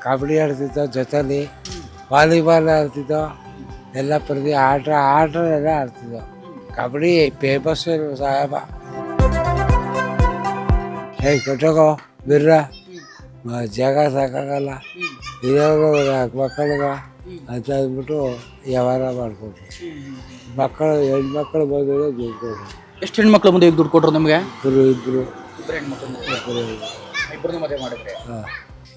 ಕಬಡ್ಡಿ ಆಡ್ತಿದ್ದೋ ಜೊತೆಲಿ, ವಾಲಿಬಾಲ್ ಆಡ್ತಿದ್ದೋ, ಎಲ್ಲ ಆಟ ಎಲ್ಲ ಆಡ್ತಿದ್ದೋ. ಕಬಡ್ಡಿ ಫೇಮಸ್ ಸಾಹೇಬ. ಕಟ್ಟೋಗೋ ಬಿರ್ರ ಜಾಗ ಸಾಕಾಗಲ್ಲ, ಇರೋರು ಮಕ್ಕಳಿಗೆ ಅಂತ ಅಂದ್ಬಿಟ್ಟು ವ್ಯವಹಾರ ಮಾಡಿಕೊಟ್ರು. ಹೆಣ್ಮಕ್ಳು ಬಂದರೆ ದುಡ್ಡು ಕೊಟ್ಟರು. ಎಷ್ಟು ಹೆಣ್ಮಕ್ಳು ಮುಂದೆ ದುಡ್ಡು ಕೊಟ್ಟರು ನಿಮಗೆ? ಇಬ್ಬರು ಮದುವೆ ಮಾಡಿದ್ರೆ. ಹಾಂ.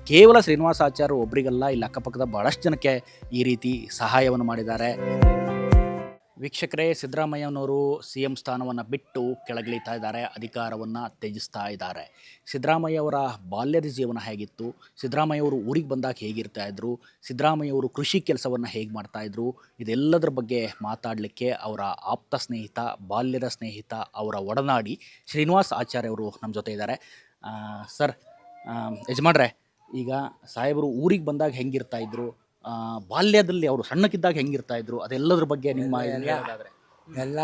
ಕೇವಲ ಶ್ರೀನಿವಾಸಾಚಾರ್ಯ ಒಬ್ಬರಿಗಲ್ಲ, ಇಲ್ಲಿ ಅಕ್ಕಪಕ್ಕದ ಬಹಳಷ್ಟು ಜನಕ್ಕೆ ಈ ರೀತಿ ಸಹಾಯವನ್ನು ಮಾಡಿದ್ದಾರೆ. ವೀಕ್ಷಕರೇ, ಸಿದ್ದರಾಮಯ್ಯನವರು ಸಿ ಎಂ ಸ್ಥಾನವನ್ನು ಬಿಟ್ಟು ಕೆಳಗಿಳಿತಾ ಇದ್ದಾರೆ, ಅಧಿಕಾರವನ್ನು ತ್ಯಜಿಸ್ತಾ ಇದ್ದಾರೆ. ಸಿದ್ದರಾಮಯ್ಯವರ ಬಾಲ್ಯದ ಜೀವನ ಹೇಗಿತ್ತು, ಸಿದ್ದರಾಮಯ್ಯವರು ಊರಿಗೆ ಬಂದಾಗ ಹೇಗಿರ್ತಾ ಇದ್ರು, ಸಿದ್ದರಾಮಯ್ಯವರು ಕೃಷಿ ಕೆಲಸವನ್ನು ಹೇಗೆ ಮಾಡ್ತಾಯಿದ್ರು, ಇದೆಲ್ಲದರ ಬಗ್ಗೆ ಮಾತಾಡಲಿಕ್ಕೆ ಅವರ ಆಪ್ತ ಸ್ನೇಹಿತ, ಬಾಲ್ಯದ ಸ್ನೇಹಿತ, ಅವರ ಒಡನಾಡಿ ಶ್ರೀನಿವಾಸ್ ಆಚಾರ್ಯ ಅವರು ನಮ್ಮ ಜೊತೆ ಇದ್ದಾರೆ. ಸರ್, ಯಜಮಾನ್ರೆ, ಈಗ ಸಾಹೇಬರು ಊರಿಗೆ ಬಂದಾಗ ಹೆಂಗಿರ್ತಾ ಇದ್ರು, ಬಾಲ್ಯದಲ್ಲಿ ಅವರು ಸಣ್ಣಕ್ಕಿದ್ದಾಗ ಹೆಂಗಿರ್ತಾ ಇದ್ರು, ಅದೆಲ್ಲದ್ರ ಬಗ್ಗೆ ನಿಮ್ಮ ಎಲ್ಲ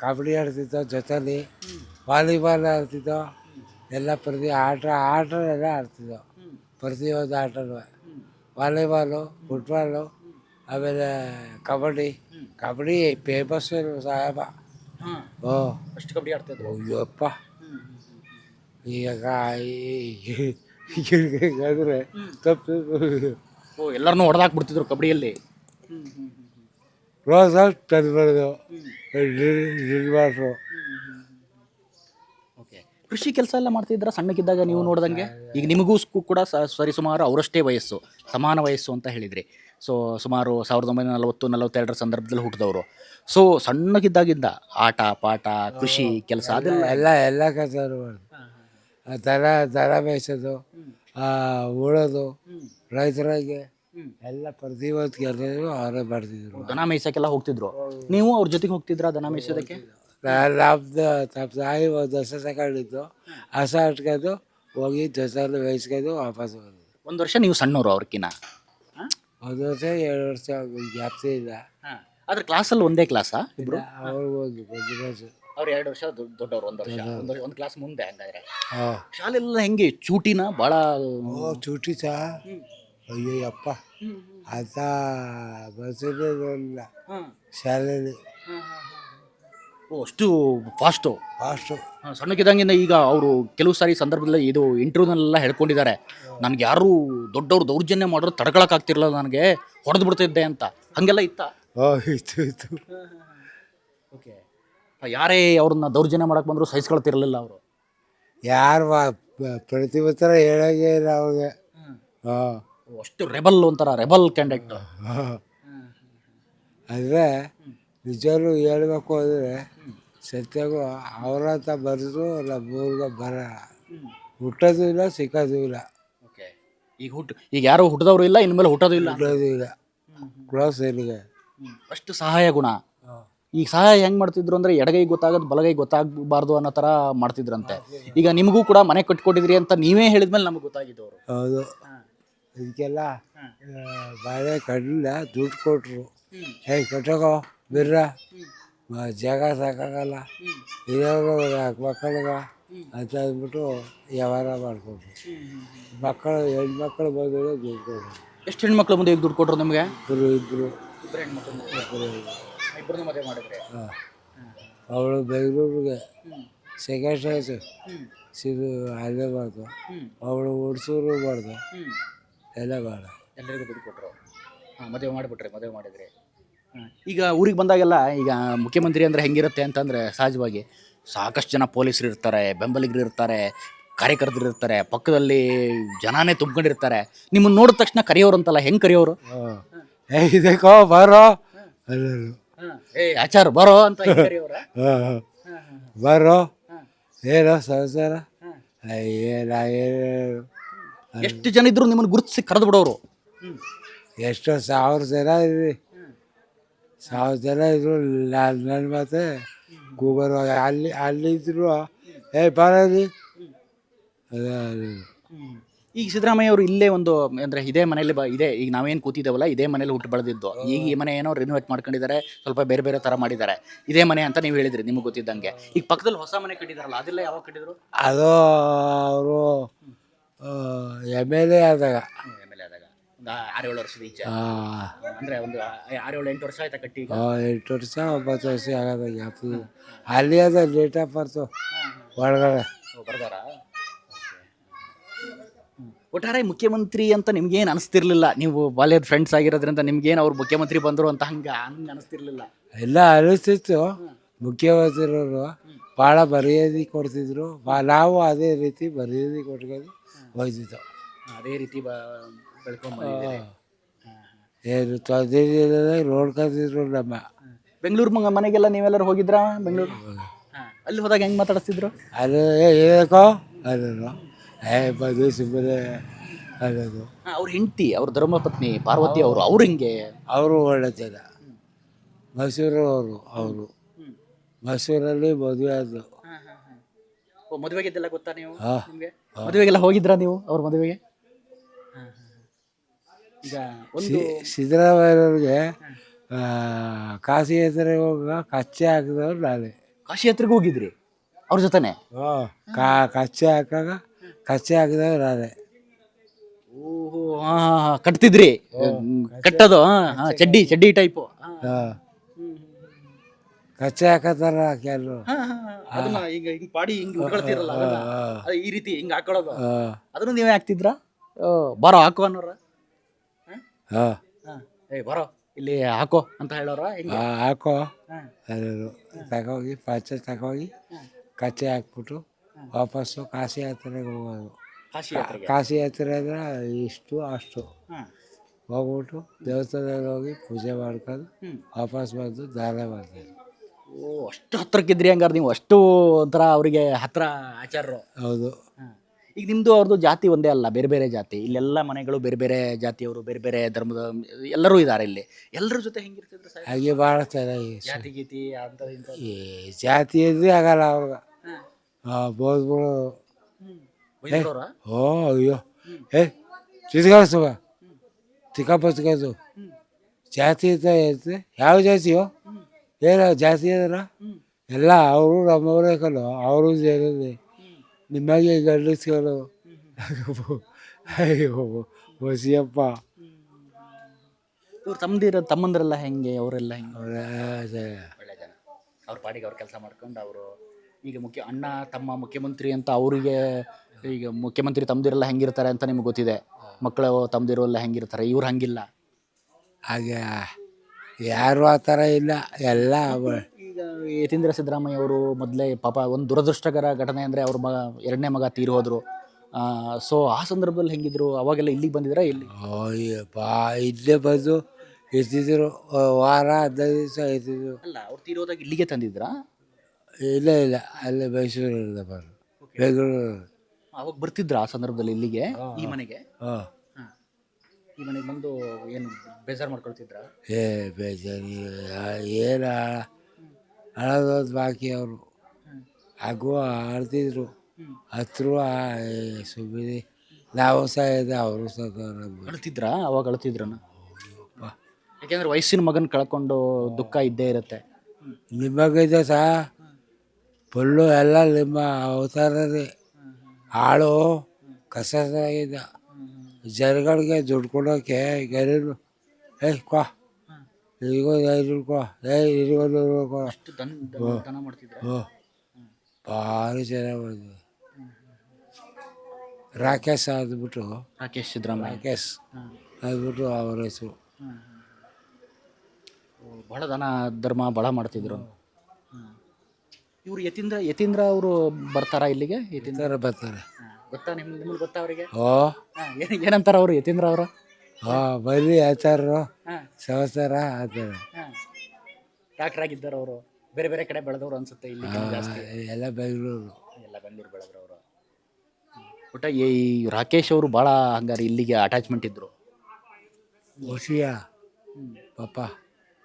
ಕಬಡ್ಡಿ ಆಡ್ತಿದ್ದೋ ಜೊತೆಲಿ, ವಾಲಿಬಾಲ್ ಆಡ್ತಿದ್ದೋ, ಎಲ್ಲ ಆಟ ಎಲ್ಲ ಆಡ್ತಿದ್ದೋ. ಪ್ರತಿಯೊಂದು ಆಟನೂ, ವಾಲಿಬಾಲು, ಫುಟ್ಬಾಲು, ಆಮೇಲೆ ಕಬಡ್ಡಿ ಫೇಮಸ್ ಸಾಹೇಬ. ಅಷ್ಟು ಕಬಡ್ಡಿ ಆಡ್ತಿದ್ರು. ಅಯ್ಯಪ್ಪ, ಈಗಾದ್ರೆ ತಪ್ಪು ಎಲ್ಲರನ್ನೂ ಹೊಡೆದಾಕ್ಬಿಡ್ತಿದ್ರು ಕಬಡ್ಡಿಯಲ್ಲಿ. ರೋಸ ತಂದ್ಬಾರ್ದು ನಿರ್ಮಾಸು. ಓಕೆ, ಕೃಷಿ ಕೆಲಸ ಎಲ್ಲ ಮಾಡ್ತಿದ್ರ ಸಣ್ಣಕ್ಕಿದ್ದಾಗ ನೀವು ನೋಡ್ದಂಗೆ? ಈಗ ನಿಮಗೂ ಕೂಡ ಸರಿಸುಮಾರು ಅವರಷ್ಟೇ ವಯಸ್ಸು, ಸಮಾನ ವಯಸ್ಸು ಅಂತ ಹೇಳಿದ್ರಿ. ಸೊ ಸುಮಾರು 1940-42 ಸಂದರ್ಭದಲ್ಲಿ ಹುಟ್ಟಿದವರು. ಸೊ ಸಣ್ಣಕ್ಕಿದ್ದಾಗಿಂದ ಆಟ ಪಾಠ, ಕೃಷಿ ಕೆಲಸ ಅದೆಲ್ಲ ಎಲ್ಲ ಕೆಲಸ ಮಾಡೋದು. ದನ ಮೇಯಿಸೋದು, ಉಳೋದು, ರೈತರಾಗೆ ಎಲ್ಲ ಪ್ರತಿಯೊಂದು ಕೆಲಸ ಅವರೇ ಮಾಡ್ತಿದ್ರು. ದನ ಮೇಯ್ಸಕ್ಕೆಲ್ಲ ಹೋಗ್ತಿದ್ರು, ನೀವು ಅವ್ರ ಜೊತೆಗೆ ಹೋಗ್ತಿದ್ರಾ ದನ ಮೇಯ್ಸೋದಕ್ಕೆ? ನಮ್ಮ ತಾಯಿ ಒಂದು ಹಸ ತಗೊಂಡಿದ್ದು, ಹಸ ಇಟ್ಕೊಂಡು ಹೋಗಿ ದಸಲು ಮೇಯಿಸ್ಕೊಂಡು ವಾಪಸ್ ಬರೋದು. ಒಂದು ವರ್ಷ ನೀವು ಸಣ್ಣವರು ಅವ್ರಕ್ಕಿನ್ನ? 1 ವರ್ಷ 2 ವರ್ಷ ಜಾಸ್ತಿ ಇಲ್ಲ. ಆದ್ರೆ ಕ್ಲಾಸಲ್ಲಿ ಒಂದೇ ಕ್ಲಾಸಾ ಇಬ್ರು? ಅವ್ರಿಗೂ ಒಂದು ವರ್ಷ. ಅವ್ರು 2 ವರ್ಷ ದೊಡ್ಡವರು, ಒಂದು ಕ್ಲಾಸ್ ಮುಂದೆ. ಹಂಗಾದ್ರೆ ಶಾಲೆಲ್ಲ ಹೆಂಗೆ ಚೂಟಿನ ಭಾಳ? ಚೂಟಿ ಸಹ ಅಯ್ಯಪ್ಪ ಅಂತ ಬಸ್ಸಿಲ್ಲ ಶಾಲೆಯಲ್ಲಿ. ಅಷ್ಟು ಫಾಸ್ಟು. ಸಣ್ಣಕ್ಕಿದ್ದಂಗಿಂದ ಈಗ ಅವರು ಕೆಲವು ಸಾರಿ ಸಂದರ್ಭದಲ್ಲಿ ಇದು ಇಂಟರ್ವ್ಯೂನಲ್ಲೆಲ್ಲ ಹೇಳ್ಕೊಂಡಿದ್ದಾರೆ, ನನಗೆ ಯಾರು ದೊಡ್ಡವರು ದೌರ್ಜನ್ಯ ಮಾಡೋರು ತಡ್ಕೊಳಕ್ಕಾಗ್ತಿರಲಿಲ್ಲ, ನನಗೆ ಹೊಡೆದು ಬಿಡ್ತಿದ್ದೆ ಅಂತ. ಹಾಗೆಲ್ಲ ಇತ್ತಾ? ಇತ್ತು. ಓಕೆ, ಯಾರೇ ಅವ್ರನ್ನ ದೌರ್ಜನ್ಯ ಮಾಡಕ್ಕೆ ಬಂದರೂ ಸಹಿಸ್ಕೊಳ್ತಿರಲಿಲ್ಲ ಅವರು? ಯಾರು ಪ್ರತಿ ಉತ್ತರ ಹೇಳೋಂಗೆ ಇಲ್ಲ ಅವಾಗ. ಅಷ್ಟು ರೆಬಲ್, ಒಂಥರ ರೆಬಲ್ ಕ್ಯಾಂಡಿಡೇಟ್. ಆದರೆ ನಿಜವೂ ಹೇಳ್ಬೇಕು ಅಂದರೆ ಸತ್ಯಾಗೂ ಅವರಂತ ಬರೆದ್ರು ನಮ್ಮೂರ್ಗೆ ಬರಲ್ಲ, ಹುಟ್ಟೋದು ಇಲ್ಲ, ಸಿಕ್ಕೋದು ಇಲ್ಲ. ಓಕೆ, ಈಗ ಯಾರು ಹುಟ್ಟಿದವರು ಇಲ್ಲ, ಇನ್ಮೇಲೆ ಹುಟ್ಟೋದು ಇಲ್ಲ. ಕ್ಲಾಸ್ ಏನಿಗೆ ಅಷ್ಟು ಸಹಾಯ ಗುಣ. ಈಗ ಸಹಾಯ ಹೆಂಗೆ ಮಾಡ್ತಿದ್ರು ಅಂದರೆ ಎಡಗೈ ಗೊತ್ತಾಗೋದು ಬಲಗೈ ಗೊತ್ತಾಗಬಾರ್ದು ಅನ್ನೋ ಥರ ಮಾಡ್ತಿದ್ರಂತೆ. ಈಗ ನಿಮಗೂ ಕೂಡ ಮನೆ ಕಟ್ಕೊಟ್ಟಿದ್ರಿ ಅಂತ ನೀವೇ ಹೇಳಿದ್ಮೇಲೆ ನಮಗೆ ಗೊತ್ತಾಗಿದ್ದವರು. ಹೌದು, ಇದಕ್ಕೆಲ್ಲ ಬಾಳೆ ಕಡ್ಲಿಲ್ಲ, ದುಡ್ಡು ಕೊಟ್ಟರು. ಕಟ್ಟೋಗೋ ಬಿರ್ರ ಜಾಗ ಸಾಕಾಗಲ್ಲ, ಇರೋರು ಮಕ್ಕಳಿಗೆ ಅಂತ ಅಂದ್ಬಿಟ್ಟು ವ್ಯವಹಾರ ಮಾಡಿಕೊಟ್ರು. ಹೆಣ್ಮಕ್ಳು ಬಂದರೆ ದುಡ್ಡು ಕೊಟ್ಟರು. ಎಷ್ಟು ಹೆಣ್ಮಕ್ಳು ಮುಂದೆ ದುಡ್ಡು ಕೊಟ್ಟರು ನಿಮಗೆ? ಇಬ್ಬರು ಇಬ್ಬರನ್ನ ಮದುವೆ ಮಾಡಿದ್ರೆ? ಹಾಂ. ಅವಳು ಬೆಂಗಳೂರಿಗೆ ಸೆಕೆಂಡ್ ಸ್ಟೇಜ್ ಅಲ್ಲೇ ಮಾಡ್ದು, ಅವಳು ಹುಡ್ಸೂರು ಮಾಡ್ದು, ಎಲ್ಲ ಮಾಡ ಎಲ್ಲರಿಗೂ ದುಡ್ಡು ಕೊಟ್ಟರು. ಮದುವೆ ಮಾಡಿದ್ರಿ. ಈಗ ಊರಿಗೆ ಬಂದಾಗೆಲ್ಲ, ಈಗ ಮುಖ್ಯಮಂತ್ರಿ ಅಂದರೆ ಹೆಂಗಿರುತ್ತೆ ಅಂತಂದರೆ, ಸಹಜವಾಗಿ ಸಾಕಷ್ಟು ಜನ ಪೊಲೀಸರು ಇರ್ತಾರೆ, ಬೆಂಬಲಿಗರು ಇರ್ತಾರೆ, ಕಾರ್ಯಕರ್ತರು ಇರ್ತಾರೆ, ಪಕ್ಕದಲ್ಲಿ ಜನನೇ ತುಂಬ್ಕೊಂಡಿರ್ತಾರೆ. ನಿಮ್ಮನ್ನು ನೋಡಿದ ತಕ್ಷಣ ಕರೆಯೋರು ಅಂತಲ್ಲ, ಹೆಂಗೆ ಕರೆಯೋರು? ಇದಕ್ಕೋ ಬರೋ ಅಲ್ಲರು, ಆಚಾರ ಬರೋ ಅಂತ ಬರೋ ಏನೋ ಸಂಸಾರ. ಎಷ್ಟು ಜನ ಇದ್ರು ನಿಮ್ಮನ್ನು ಗುರುತಿಸಿ ಕರೆದು ಬಿಡೋರು? ಎಷ್ಟೋ 1000 ಜನ ಇದ್ವಿ, 1000 ಜನ ಇದ್ರು. ನನ್ನ ಮತ್ತೆ ಗೂಗಲ್ ಅಲ್ಲಿದ್ರು ಬರೋದು. ಈಗ ಸಿದ್ದರಾಮಯ್ಯ ಅವರು ಇಲ್ಲೇ ಒಂದು ಅಂದರೆ ಇದೇ ಮನೇಲಿ ಇದೆ, ಈಗ ನಾವೇನು ಕೂತಿದ್ದೇವಲ್ಲ ಇದೇ ಮನೇಲಿ ಹುಟ್ಟು ಬೆಳೆದಿದ್ದು. ಈಗ ಈ ಮನೆ ಏನೋ ರಿನೋವೇಟ್ ಮಾಡ್ಕೊಂಡಿದ್ದಾರೆ, ಸ್ವಲ್ಪ ಬೇರೆ ಬೇರೆ ಥರ ಮಾಡಿದ್ದಾರೆ. ಇದೇ ಮನೆ ಅಂತ ನೀವು ಹೇಳಿದ್ರಿ ನಿಮಗೆ ಗೊತ್ತಿದ್ದಂಗೆ. ಈಗ ಪಕ್ಕದಲ್ಲಿ ಹೊಸ ಮನೆ ಕಟ್ಟಿದಾರಲ್ಲ, ಅದೆಲ್ಲ ಯಾವಾಗ ಕಟ್ಟಿದ್ರು? ಅದು ಅವರು MLA ಆದಾಗ. 6-7 ವರ್ಷದ ಈಚೆ. ಹಾಂ ಅಂದ್ರೆ ಒಂದು 6-7-8 ವರ್ಷ ಆಯ್ತಾ ಕಟ್ಟಿ ಈಗ? 8 ವರ್ಷ 9 ವರ್ಷ ಆಗೋದು ಗ್ಯಾಪ್. ಅಲ್ಲಿ ಅದ ಡೇಟ್ ಆಫ್ ಬರ್ತು ಒಳಗಡೆ. ಬರ್ದಾರ. ಒಟ್ಟಾರೆ ಮುಖ್ಯಮಂತ್ರಿ ಅಂತ ನಿಮ್ಗೇನು ಅನಿಸ್ತಿರ್ಲಿಲ್ಲ, ನೀವು ಬಾಲ್ಯದ ಫ್ರೆಂಡ್ಸ್ ಆಗಿರೋದ್ರಿಂದ ನಿಮ್ಗೇನು ಅವ್ರು ಮುಖ್ಯಮಂತ್ರಿ ಬಂದರು ಅಂತ ಹಂಗೆ ಅನಿಸ್ತಿರ್ಲಿಲ್ಲ? ಎಲ್ಲ ಅನಿಸ್ತಿತ್ತು. ಮುಖ್ಯಮಂತ್ರಿಯವರು ಭಾಳ ಮರ್ಯಾದೆ ಕೊಡ್ತಿದ್ರು. ನಾವು ಅದೇ ರೀತಿ ಮರ್ಯಾದೆ ಕೊಟ್ಕೊಂಡು ಹೋಗ್ತಿದ್ದೋ. ಅದೇ ರೀತಿ ಬೆಳ್ಕೊಂಡ್ಬಂದಿದ್ದೀರಿ. ಏನು ತೊಂದರೆ ಇಲ್ಲದೆ ನೋಡ್ಕೊತಿದ್ರು ನಮ್ಮ. ಬೆಂಗಳೂರು ಮನೆಗೆಲ್ಲ ನೀವೆಲ್ಲರೂ ಹೋಗಿದ್ರಾ? ಬೆಂಗಳೂರು ಅಲ್ಲಿ ಹೋದಾಗ ಹೆಂಗೆ ಮಾತಾಡಿಸ್ತಿದ್ರು? ಅದು ಏನಕ್ಕೋ ಅದನ್ನು ಬಂದು ಸುಮ್ಮನೆ ಅನ್ನೋದು. ಅವ್ರ ಹೆಂಡತಿ, ಅವ್ರ ಧರ್ಮಪತ್ನಿ ಪಾರ್ವತಿ ಅವ್ರು ಹಿಂಗೆ ಅವರು ಒಳ್ಳೆ ಜನ. ಅವರು ಮೈಸೂರಲ್ಲಿ ಮದುವೆ ಆದ್ರು. ಮದುವೆಗೆಲ್ಲ ಗೊತ್ತಾ ನೀವು? ಹಾಂ ನಿಮಗೆ ಮದುವೆಗೆಲ್ಲ ಹೋಗಿದ್ರಾ ನೀವು ಅವ್ರ ಮದುವೆಗೆ? ಈಗ ಒಂದು ಸಿದ್ದರಾಮಯ್ಯವ್ರಿಗೆ ಕಾಶಿ ಯಾತ್ರೆಗೆ ಹೋಗ ಕಚ್ಚೆ ಹಾಕಿದವ್ರು ನಾನೇ. ಕಾಶಿ ಯಾತ್ರೆಗೆ ಹೋಗಿದ್ರಿ ಅವ್ರ ಜೊತೆನೆ? ಕಚ್ಚೆ ಹಾಕಾಗ ಕಚ್ಚೆ ಹಾಕಿದವ್ರು ನಾನೇ. ಓಹೋ, ಕಟ್ತಿದ್ರಿ? ಕಟ್ಟೋದು ಚಡ್ಡಿ ಟೈಪು. ಕಚ್ಚೆ ಹಾಕತ್ತಾರ ಕೆಲವು. ಅದನ್ನ ಈಗ ಹಿಂಗ್ ಪಾಡಿ ಹಿಂಗ್ ಉಟ್ಕೊಳ್ತಿರಲ್ಲ, ಈ ರೀತಿ ಹಿಂಗ್ ಹಾಕೊಳ್ಳೋದು, ಅದನ್ನು ನೀವೇ ಹಾಕ್ತಿದ್ರಾ? ಬರೋ ಹಾಕೋ ಅನ್ನೋರ? ಬರೋ ಇಲ್ಲಿ ಹಾಕೋ ಅಂತ ಹೇಳೋರ? ಹಾಕೋ ಅದು ತಗೋಗಿ ಪಚ್ಚೆ ತಗೋಗಿ ಕಚ್ಚೆ ಹಾಕ್ಬಿಟ್ಟು ವಾಪಸ್ಸು ಕಾಶಿ ಯಾತ್ರೆಗೆ ಹೋಗೋದು. ಕಾಶಿ ಯಾತ್ರೆ ಅಂದ್ರೆ ಇಷ್ಟು ಅಷ್ಟು ಹೋಗ್ಬಿಟ್ಟು ದೇವಸ್ಥಾನದಲ್ಲಿ ಹೋಗಿ ಪೂಜೆ ಮಾಡ್ಕೊಂಡು ವಾಪಸ್ ಬಂದು ದಾನ ಮಾಡ್ತೀವಿ. ಓ, ಅಷ್ಟು ಹತ್ರಕ್ಕಿದ್ರಿ ಹಂಗಾರೆ ನೀವು? ಅಷ್ಟು ಒಂಥರ ಅವರಿಗೆ ಹತ್ರ ಆಚಾರ್ಯರು? ಹೌದು. ಈಗ ನಿಮ್ಮದು ಅವ್ರದ್ದು ಜಾತಿ ಒಂದೇ ಅಲ್ಲ, ಬೇರೆ ಬೇರೆ ಜಾತಿ. ಇಲ್ಲೆಲ್ಲ ಮನೆಗಳು ಬೇರೆ ಬೇರೆ ಜಾತಿಯವರು, ಬೇರೆ ಬೇರೆ ಧರ್ಮದ ಎಲ್ಲರೂ ಇದ್ದಾರೆ ಇಲ್ಲಿ. ಎಲ್ಲರ ಜೊತೆ ಹೆಂಗಿರ್ತಿದ್ರು ಸರ್? ಹಾಗೆ ಭಾಳ ಚೆನ್ನಾಗಿ ಜಾತಿ ಗೀತಿ ಅಂತ ಈ ಜಾತಿ ಇದ್ರೆ ಆಗಲ್ಲ ಅವ್ರಿಗೆ. ಬೋದ್ಬಿಡು. ಓ ಅಯ್ಯೋ ತಿರ್ಗಾಡ್ಸುವ ತಿಕ್ಕಪ್ಪತ್ಕೋದು ಜಾತಿ ಅಂತ ಹೇಳ್ತೀವಿ. ಯಾವ ಜಾತಿಯೋ ಏನೋ ಜಾತಿ ಅದಲ್ಲ ಎಲ್ಲ ಅವರು ನಮ್ಮವರೇ ಕಲೋ. ಅವರು ಸೇರಿದೆ ನಿಮಗೆ ಗಂಡಿಸ್ಗಳು. ಅಯ್ಯೋ ಬಸಿಯಪ್ಪ. ಇವ್ರು ತಮ್ಮಂದ್ರೆಲ್ಲ ಹೆಂಗೆ? ಅವರೆಲ್ಲ ಹೆಂಗೆ? ಒಳ್ಳೆ ಜನ. ಅವ್ರ ಪಾಡಿಗೆ ಅವ್ರು ಕೆಲಸ ಮಾಡ್ಕೊಂಡು ಅವರು ಈಗ ಅಣ್ಣ ತಮ್ಮ ಮುಖ್ಯಮಂತ್ರಿ ಅಂತ ಅವರಿಗೆ. ಈಗ ಮುಖ್ಯಮಂತ್ರಿ ತಮ್ಮದಿರೆಲ್ಲ ಹೆಂಗಿರ್ತಾರೆ ಅಂತ ನಿಮ್ಗೆ ಗೊತ್ತಿದೆ. ಮಕ್ಕಳು ತಮ್ಮದಿರೆಲ್ಲ ಹೆಂಗಿರ್ತಾರೆ, ಇವ್ರು ಹಂಗಿಲ್ಲ. ಹಾಗೆ ಯಾರು ಆ ಥರ ಇಲ್ಲ ಎಲ್ಲ. ಈಗ ಯತೀಂದ್ರ ಸಿದ್ದರಾಮಯ್ಯ ಅವರು ಮೊದಲೇ ಪಾಪ ಒಂದು ದುರದೃಷ್ಟಕರ ಘಟನೆ ಅಂದರೆ ಅವ್ರ ಎರಡನೇ ಮಗ ತೀರಿ ಹೋದರು. ಸೊ ಆ ಸಂದರ್ಭದಲ್ಲಿ ಹೆಂಗಿದ್ರು? ಅವಾಗೆಲ್ಲ ಇಲ್ಲಿಗೆ ಬಂದಿದ್ರಾ? ಇಲ್ಲಿ ಇಲ್ಲೇ ಬಂದು ಇರ್ತಿದ್ರು. ವಾರ 15 ದಿವಸ ಇರ್ತಿದ್ರು. ಅಲ್ಲ, ಅವ್ರು ತೀರೋದಾಗ ಇಲ್ಲಿಗೆ ತಂದಿದ್ರಾ? ಇಲ್ಲ ಅಲ್ಲೇ ಮೈಸೂರಲ್ಲಿ ಬರು ಬೆಂಗಳೂರು. ಅವಾಗ ಬರ್ತಿದ್ರ ಆ ಸಂದರ್ಭದಲ್ಲಿ ಇಲ್ಲಿಗೆ, ಈ ಮನೆಗೆ? ಈ ಮನೆಗೆ ಬಂದು ಏನು ಬೇಜಾರು ಮಾಡ್ಕೊಳ್ತಿದ್ರ? ಬೇಜಾರು ಏನು ಹಳದೋದು ಬಾಕಿ. ಅವರು ಹಾಗೂ ಆಡ್ತಿದ್ರು. ಹತ್ರು ಸುಮ್ಮನೆ ನಾವು ಸಹ ಇದೆ, ಅವರು ಸಹ ಅಳ್ತಿದ್ರ? ಅವಾಗ ಅಳ್ತಿದ್ರನ? ಯಾಕೆಂದ್ರೆ ವಯಸ್ಸಿನ ಮಗನ ಕಳ್ಕೊಂಡು ದುಃಖ ಇದ್ದೇ ಇರುತ್ತೆ. ನಿಮಗಿದೆ ಸಹ ಫುಲ್ಲು ಎಲ್ಲ ನಿಮ್ಮ ಅವತಾರನೇ. ಆಳು ಕಸದಾಗಿದ್ದ ಜನಗಳಿಗೆ ದುಡ್ಡು ಕೊಡೋಕೆ ಗರೀನು. ಕ್ವಾ ಇರಿಗೋ 5 ಕೊ ಇರಿಗೊಂದು ಕೊ. ಭಾರಿ ಚೆನ್ನಾಗಿ ಬಂದಿದೆ. ರಾಕೇಶ್ ಅಂದ್ಬಿಟ್ಟು, ರಾಕೇಶ್ ಸಿದ್ದರಾಮಯ್ಯ ರಾಕೇಶ್ ಅಂದ್ಬಿಟ್ಟು ಅವ್ರ ಹೆಸರು. ಬಹಳ ಧರ್ಮ ಭಾಳ ಮಾಡ್ತಿದ್ರು. ಇವ್ರು ಯತೀಂದ್ರ ಅವರು ಬರ್ತಾರಾ ಇಲ್ಲಿಗೆ? ಯತೀಂದ್ರ ಬರ್ತಾರೆ. ಗೊತ್ತಾ ನಿಮ್ಗೆ ಗೊತ್ತಾ ಅವರಿಗೆ? ಏನಂತಾರ ಅವರು ಯತೀಂದ್ರ ಅವರು? ಬರೀ ಆಚಾರ್ಯರು ಸಂವತ್ಸರ ಆತಾರೆ. ಡಾಕ್ಟರ್ ಆಗಿದ್ದಾರೆ ಅವರು. ಬೇರೆ ಬೇರೆ ಕಡೆ ಬೆಳೆದವರು ಅನ್ಸುತ್ತೆ. ಇಲ್ಲಿ ಎಲ್ಲ ಬೆಂಗಳೂರು ಬೆಳೆದ್ರು ಅವರು. ಒಟ್ಟ ಈ ರಾಕೇಶ್ ಅವರು ಭಾಳ ಹಂಗಾರೆ ಇಲ್ಲಿಗೆ ಅಟ್ಯಾಚ್ಮೆಂಟ್ ಇದ್ರು. ಪಾಪ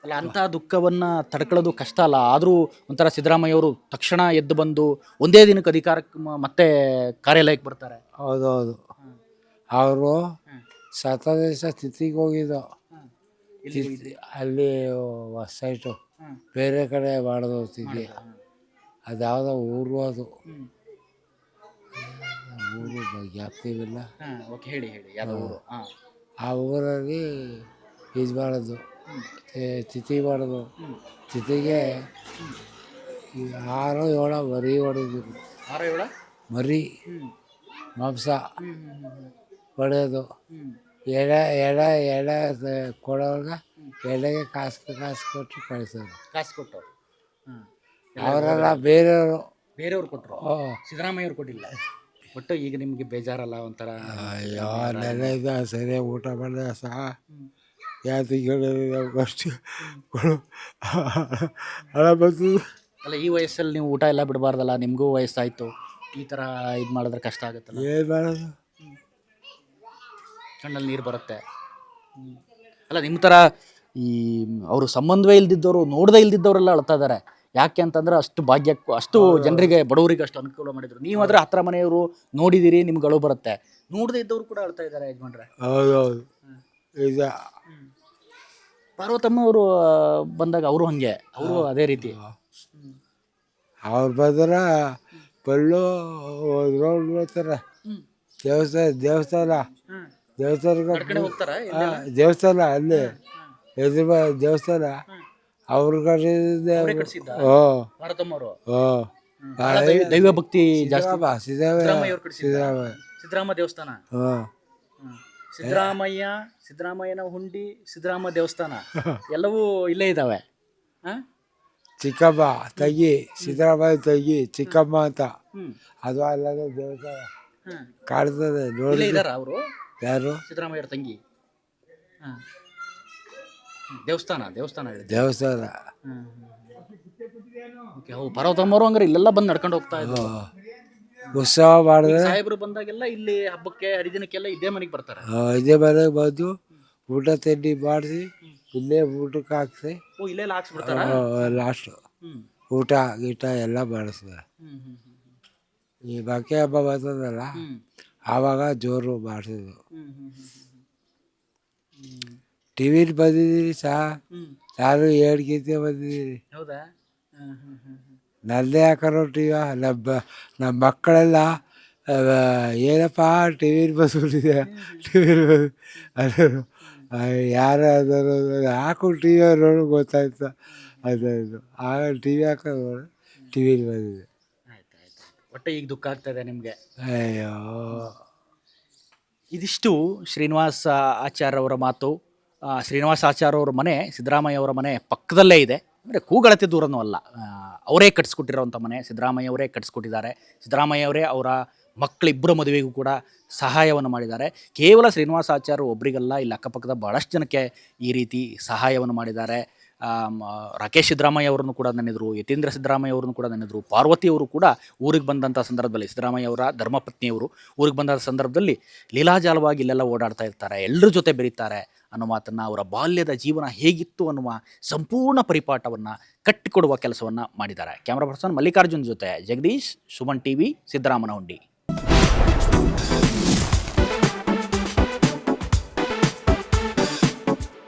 ಅಲ್ಲ, ಅಂಥ ದುಃಖವನ್ನು ತಡ್ಕೊಳ್ಳೋದು ಕಷ್ಟ ಅಲ್ಲ. ಆದರೂ ಒಂಥರ ಸಿದ್ದರಾಮಯ್ಯ ಅವರು ತಕ್ಷಣ ಎದ್ದು ಬಂದು ಒಂದೇ ದಿನಕ್ಕೆ ಅಧಿಕಾರಕ್ಕೆ ಮತ್ತೆ ಕಾರ್ಯಾಲಯಕ್ಕೆ ಬರ್ತಾರೆ. ಹೌದೌದು. ಅವರು ಸತದೇಶ ತಿಥಿಗೆ ಹೋಗಿದ್ದು. ಅಲ್ಲಿ ಸೈಟು ಬೇರೆ ಕಡೆ ಮಾಡೋದು ತಿಥಿ. ಅದ್ಯಾವುದೋ ಊರು, ಅದು ಊರು ಗ್ಯಾಪ್ತಿವಿಲ್ಲ. ಹೇಳಿ ಯಾವ ಊರು? ಆ ಊರಲ್ಲಿ ಇದು ಮಾಡೋದು, ತಿಥಿ ಮಾಡೋದು. ತಿಥಿಗೆ 6-7 ಮರಿ ಹೊಡೆದಿದ್ರು. 6-7 ಮರಿ ಮಾಂಸ ಹೊಡೆಯೋದು. ಎಡೆ ಕೊಡೋವಾಗ ಎಡೆಗೆ ಕಾಸು ಕೊಟ್ಟು ಕಳಿಸೋದು. ಕಾಸು ಕೊಟ್ಟು ಅವರೆಲ್ಲ ಬೇರೆಯವರು. ಬೇರೆಯವ್ರು ಕೊಟ್ಟರು, ಸಿದ್ದರಾಮಯ್ಯ ಅವ್ರು ಕೊಟ್ಟಿಲ್ಲ. ಒಟ್ಟು ಈಗ ನಿಮಗೆ ಬೇಜಾರಲ್ಲ ಒಂಥರ? ಅಯ್ಯೋ ನೆನೆದ ಸರಿಯಾಗಿ ಊಟ ಮಾಡಿದ ಸಹ ಯಾತಿಗಳು ಅಷ್ಟು ಹಣ ಬಂತು. ಅಲ್ಲ, ಈ ವಯಸ್ಸಲ್ಲಿ ನೀವು ಊಟ ಎಲ್ಲ ಬಿಡಬಾರ್ದಲ್ಲ, ನಿಮಗೂ ವಯಸ್ಸಾಯಿತು. ಈ ಥರ ಇದು ಮಾಡಿದ್ರೆ ಕಷ್ಟ ಆಗುತ್ತಲ್ಲ. ಏನು ಮಾಡೋದು, ಕಣ್ಣಲ್ಲಿ ನೀರು ಬರುತ್ತೆ. ಅಲ್ಲ, ನಿಮ್ಮ ಥರ ಈ ಅವರು ಸಂಬಂಧವೇ ಇಲ್ದಿದ್ದವರು, ನೋಡದೇ ಇಲ್ದಿದ್ದವರೆಲ್ಲ ಅಳ್ತಾ ಇದ್ದಾರೆ. ಯಾಕೆ ಅಂತಂದ್ರೆ ಅಷ್ಟು ಭಾಗ್ಯಕ್ಕೂ, ಅಷ್ಟು ಜನರಿಗೆ, ಬಡವರಿಗೆ ಅಷ್ಟು ಅನುಕೂಲ ಮಾಡಿದ್ರು. ನೀವಾದರೆ ಹತ್ರ ಮನೆಯವರು ನೋಡಿದ್ದೀರಿ, ನಿಮ್ಗೆ ಅಳು ಬರುತ್ತೆ. ನೋಡದೇ ಇದ್ದವರು ಕೂಡ ಅಳ್ತಾ ಇದ್ದಾರೆ ಯಜಮಾನ್ರೆ. ಹೌದೌದು. ಈಗ ಪಾರ್ವತಮ್ಮ ಅವರು ಬಂದಾಗ ಅವರು ಹಂಗೆ, ಅವರು ಅದೇ ರೀತಿ. ಅವ್ರು ಬಂದ್ರೆ ಪಲ್ಲು ರೋಡ್ ಬರ್ತಾರೆ. ದೇವಸ್ಥಾನ ದೇವಸ್ಥಾನ ಅಲ್ಲಿ ಎದುರು ದೇವಸ್ಥಾನ ಅವ್ರ ದೈವ ಭಕ್ತಿ ಜಾಸ್ತಿ. ಸಿದ್ದರಾಮಯ್ಯ ದೇವಸ್ಥಾನ, ಸಿದ್ದರಾಮಯ್ಯನ ಹುಂಡಿ, ಸಿದ್ದರಾಮ ದೇವಸ್ಥಾನ ಎಲ್ಲವೂ ಇಲ್ಲೇ ಇದ್ದಾವೆ. ಚಿಕ್ಕಮ್ಮ ತಂಗಿ, ಸಿದ್ದರಾಮಯ್ಯ ತಂಗಿ ಚಿಕ್ಕಮ್ಮ ಅಂತ, ಅದು ಅಲ್ಲದೆ ದೇವಸ್ಥಾನ ಕಾಣ್ತದೆ ನೋಡಿ. ಅವರು ಯಾರು? ಸಿದ್ದರಾಮಯ್ಯ ತಂಗಿ. ದೇವಸ್ಥಾನ ಪಾರ್ವತಮ್ಮವರು ಹಂಗಾರೆ ಇಲ್ಲೆಲ್ಲ ಬಂದು ನಡ್ಕೊಂಡು ಹೋಗ್ತಾ ಇದ್ರು. ಉತ್ಸವ ಮಾಡಿದ್ರೆ ಸಾಹೇಬರು ಬಂದಾಗೆಲ್ಲ ಇಲ್ಲಿ ಹಬ್ಬಕ್ಕೆ ಹರಿದಿನಕ್ಕೆಲ್ಲ ಇದೇ ಮನೆಗೆ ಬರ್ತಾರೆ. ಇದೇ ಮನೆಗೆ ಬಂದು ಊಟ ತಿಂಡಿ ಮಾಡಿಸಿ ಇಲ್ಲೇ ಊಟಕ್ಕೆ ಹಾಕ್ಸಿ ಇಲ್ಲೆಲ್ಲ ಹಾಕ್ಸ್ಬಿಡ್ತಾರ. ಲಾಸ್ಟು ಊಟ ಗೀಟ ಎಲ್ಲ ಮಾಡಿಸ್ತಾರೆ. ಈ ಬಾಕಿ ಹಬ್ಬ ಬರ್ತದಲ್ಲ ಆವಾಗ ಜೋರು ಮಾಡಿಸಿದ್ರು. ಟಿವಿಲಿ ಬಂದಿದ್ದೀರಿ ಸಹ, ನಾನು 2 ಗೀತೆ ಬಂದಿದ್ದೀರಿ. ಹೌದಾ? ನನ್ನದೇ ಹಾಕೋರು ಟಿವಿ. ನಮ್ಮ ಮಕ್ಕಳೆಲ್ಲ ಏನಪ್ಪ ಟಿವಿಲಿ ಬಂದ್ಬಿಟ್ಟಿದೆ, ಟಿವಿಲಿ ಅದು ಯಾರು ಅದನ್ನು ಹಾಕು ಟಿ ವಿ ನೋಡು ಗೊತ್ತಾಯ್ತು. ಅದು ಆಗ ಟಿ ವಿ ಹಾಕೋದು ಟಿವಿಲಿ ಬಂದಿದೆ. ಒಟ್ಟೆ ಈಗ ದುಃಖ ಆಗ್ತದೆ ನಿಮಗೆ? ಅಯ್ಯೋ, ಇದಿಷ್ಟು ಶ್ರೀನಿವಾಸ ಆಚಾರ್ ಅವರ ಮಾತು. ಶ್ರೀನಿವಾಸ ಆಚಾರ್ ಅವರ ಮನೆ ಸಿದ್ದರಾಮಯ್ಯ ಅವರ ಮನೆ ಪಕ್ಕದಲ್ಲೇ ಇದೆ. ಅಂದರೆ ಕೂಗಳತೆ ದೂರನೂ ಅಲ್ಲ, ಅವರೇ ಕಟ್ಸ್ಕೊಟ್ಟಿರೋವಂಥ ಮನೆ. ಸಿದ್ದರಾಮಯ್ಯ ಅವರೇ ಕಟ್ಸ್ಕೊಟ್ಟಿದ್ದಾರೆ. ಸಿದ್ದರಾಮಯ್ಯ ಅವರೇ ಅವರ ಮಕ್ಕಳಿಬ್ಬರ ಮದುವೆಗೂ ಕೂಡ ಸಹಾಯವನ್ನು ಮಾಡಿದ್ದಾರೆ. ಕೇವಲ ಶ್ರೀನಿವಾಸ ಆಚಾರ್ ಒಬ್ಬರಿಗಲ್ಲ, ಇಲ್ಲಿ ಅಕ್ಕಪಕ್ಕದ ಭಾಳಷ್ಟು ಜನಕ್ಕೆ ಈ ರೀತಿ ಸಹಾಯವನ್ನು ಮಾಡಿದ್ದಾರೆ. ರಾಕೇಶ್ ಸಿದ್ದರಾಮಯ್ಯ ಅವರನ್ನು ಕೂಡ ನೆನೆದರು, ಯತೀಂದ್ರ ಸಿದ್ದರಾಮಯ್ಯ ಅವರನ್ನು ಕೂಡ ನೆನೆದರು. ಪಾರ್ವತಿ ಅವರು ಕೂಡ ಊರಿಗೆ ಬಂದಂಥ ಸಂದರ್ಭದಲ್ಲಿ, ಸಿದ್ದರಾಮಯ್ಯ ಅವರ ಧರ್ಮಪತ್ನಿಯವರು ಊರಿಗೆ ಬಂದಂಥ ಸಂದರ್ಭದಲ್ಲಿ ಲೀಲಾಜಾಲವಾಗಿ ಇಲ್ಲೆಲ್ಲ ಓಡಾಡ್ತಾ ಇರ್ತಾರೆ, ಎಲ್ಲರ ಜೊತೆ ಬೆರೀತಾರೆ ಅನ್ನೋ ಮಾತನ್ನು, ಅವರ ಬಾಲ್ಯದ ಜೀವನ ಹೇಗಿತ್ತು ಅನ್ನುವ ಸಂಪೂರ್ಣ ಪರಿಪಾಠವನ್ನು ಕಟ್ಟಿಕೊಡುವ ಕೆಲಸವನ್ನು ಮಾಡಿದ್ದಾರೆ. ಕ್ಯಾಮ್ರಾ ಪರ್ಸನ್ ಮಲ್ಲಿಕಾರ್ಜುನ್ ಜೊತೆ ಜಗದೀಶ್, ಸುಮನ್ ಟಿವಿ, ಸಿದ್ದರಾಮನಹುಂಡಿ.